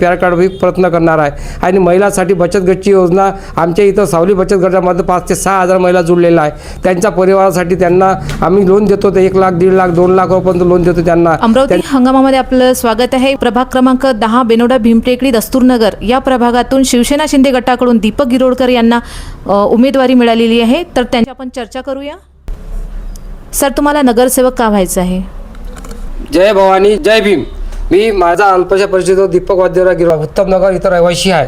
Pan card बी प्रयत्न करणार आहे। आणि महिलांसाठी बचत गटची योजना आमच्या इथं सावली बचत गटामध्ये 5 ते 6 हजार महिला जुळलेल्या आहे। त्यांच्या परिवारासाठी त्यांना आम्ही लोन देतो, ते 1 लाख 1.5 लाख 2 लाख रुपयांपर्यंत लोन देतो त्यांना। अमरावती हंगामामध्ये आपलं स्वागत आहे। प्रभाग क्रमांक 10 बेनोडा भीमटेकडी दस्तूरनगर या प्रभागातून शिवसेना शिंदे गटाकडून दीपक गिरोडकर यांना उमेदवारी मिळालेली आहे, तर त्यांची आपण चर्चा करूया। सर, तुम्हाला नगरसेवक का व्हायचं आहे? जय भवानी जय भीम। मी माझा अल्पशा परिचित दीपक वाद्यराव गिरोडकर उत्तमनगर इथं रहिवासी आहे।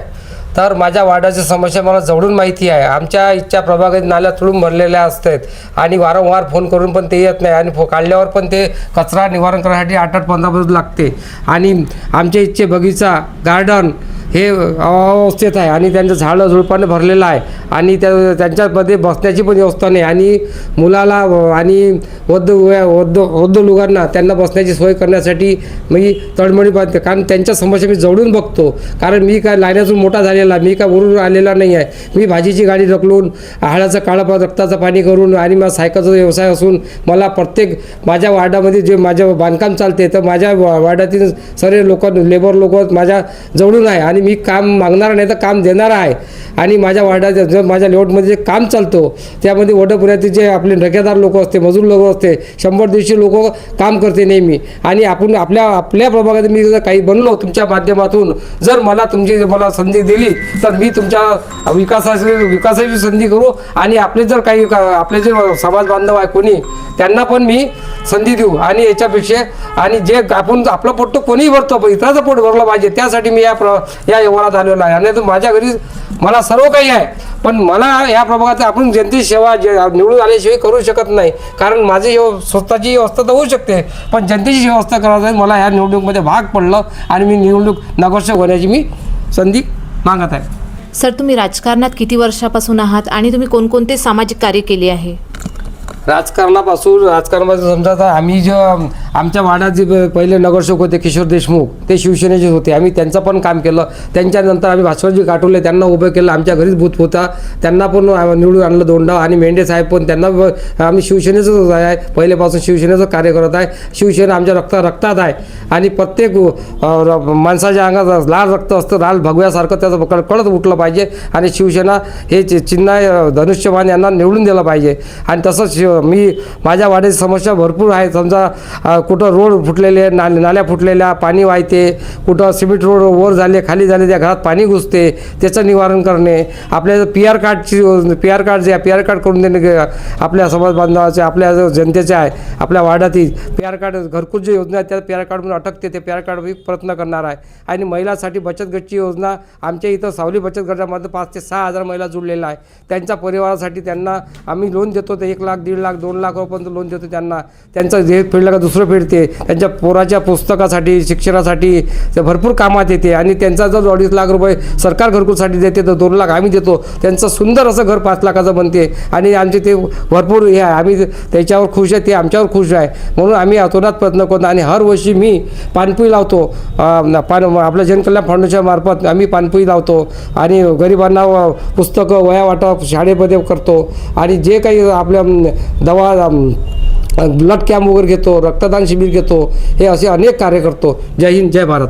तर माझ्या वार्डाची समस्या मला जवळून माहिती आहे। आमच्या इथच्या प्रभागात नाल्या तुडून भरलेल्या असतात आणि वारंवार फोन करून पण ते येत नाही आणि काढल्यावर पण ते कचरा निवारण करण्यासाठी 8-15 दिवस लागते। आणि आमच्या इथचे बगीचा गार्डन हे अवस्थेत आहे आणि त्यांचं झाडं झुडपाने भरलेलं आहे आणि त्यांच्यामध्ये बसण्याची पण व्यवस्था नाही आणि मुलाला आणि वृद्ध लोकांना त्यांना बसण्याची सोय करण्यासाठी मी तळमळी पाहते, कारण त्यांच्या समस्या मी जवळून बघतो। कारण मी काय लायण्यातून मोठा झालेला, मी काय वरून आलेला नाही आहे। मी भाजीची गाडी ढकलून हाडाचं काळं रक्ताचं पाणी करून आणि माझा सायकलचा व्यवसाय असून मला प्रत्येक माझ्या वार्डामध्ये जे माझं बांधकाम चालते तर माझ्या वार्डातील सर्व लोक लेबर लोक माझ्या जवळून आहे आणि मी काम मागणार नाही तर काम देणार आहे। आणि माझ्या वार्डात जर माझ्या लेआउटमध्ये जे काम चालतो त्यामध्ये वडपुऱ्यातील जे आपले ठेकेदार लोक असते, मजूर लोक असते, 100-150 लोक काम करते नेहमी। आणि आपण आपल्या प्रभागात मी जर काही बनलो तुमच्या माध्यमातून, जर मला संधी दिली तर मी तुमच्या विकासाची संधी करू आणि आपले जर काही आपले जे समाज बांधव आहे कोणी त्यांना पण मी संधी देऊ। आणि याच्यापेक्षा आणि जे आपण आपलं पोट कोणीही भरतो पण इतराचं पोट भरलं पाहिजे, त्यासाठी मी या व्यवहारात आलेलो आहे। आणि माझ्या घरी मला सर्व काही आहे, पण मला या प्रभागात आपण जनतेची सेवा निवडून आल्याशिवाय करू शकत नाही, कारण माझी स्वतःची व्यवस्था तर होऊ शकते पण जनतेची व्यवस्था करायची मला या निवडणुकीमध्ये भाग पडलं आणि मी निवडणूक नगरसेवक होण्याची मी संधी मागत आहे। सर, तुम्ही राजकारणात किती वर्षापासून आहात आणि तुम्ही कोणकोणते सामाजिक कार्य केले आहे? राजकारणामध्ये समजा आता आम्ही जे आमच्या वार्डात जे पहिले नगरसेवक होते किशोर देशमुख, ते शिवसेनेचे होते। आम्ही त्यांचं पण काम केलं। त्यांच्यानंतर आम्ही भास्करजी काटोले त्यांना उभं केलं, आमच्या घरीच बूथ होता, त्यांना पण निवडून आणलं 2 डाव। आणि मेंढे साहेब पण त्यांना आम्ही शिवसेनेचंच आहे, पहिलेपासून शिवसेनेचं कार्य करत आहे। शिवसेना आमच्या रक्तात आहे आणि प्रत्येक माणसाच्या अंगात लाल रक्त असतं, लाल भगव्यासारखं त्याचं कळत उठलं पाहिजे आणि शिवसेना हे चिन्ह धनुष्यबाण यांना निवडून दिलं पाहिजे। आणि तसंच मी माझ्या वाड्याची समस्या भरपूर आहे। समजा कुठं रोड फुटलेले, नाल्या फुटलेल्या, पाणी वाहते, कुठं सिमेंट रोड वर झाले खाली झाले, त्या घरात पाणी घुसते, त्याचं निवारण करणे, आपल्या PR कार्ड करून देणे आपल्या समाज बांधवाचे, आपल्या जनतेचे आहे, आपल्या वाड्यातील PR कार्ड घरकुल जी योजना आहे त्या PR कार्डमध्ये अटकते, ते PR कार्ड मी प्रयत्न करणार आहे। आणि महिलांसाठी बचत गटची योजना आमच्या इथं सावली बचत गटामध्ये 5 ते 6 हजार महिला जुळलेल्या आहे। त्यांच्या परिवारासाठी त्यांना आम्ही लोन देतो, ते 1 लाख 1.5 लाख 2 लाख रुपयांपर्यंत लोन देतो त्यांना। त्यांचं जे फेडलं का दुसरं फेडते, त्यांच्या पोराच्या पुस्तकासाठी शिक्षणासाठी ते भरपूर कामात येते। आणि त्यांचा जर 2.5 लाख रुपये सरकार घरकुलसाठी देते तर 2 लाख आम्ही देतो, त्यांचं सुंदर असं घर 5 लाखाचं बनते। आणि आमचे ते भरपूर हे आहे, आम्ही त्याच्यावर खुश आहे, ते आमच्यावर खुश आहे, म्हणून आम्ही अतोनात प्रयत्न करतो। आणि हर वर्षी मी पानपुई लावतो, आपल्या जनकल्याण फाउंडेशन मार्फत आम्ही पानपुई लावतो आणि गरिबांना पुस्तकं वह्या वाटप शाळेमध्ये करतो। आणि जे काही आपल्या दवा ब्लड कॅम्प वगैरे घेतो, रक्तदान शिबिर घेतो, हे असे अनेक कार्य करतो। जय हिंद जय भारत।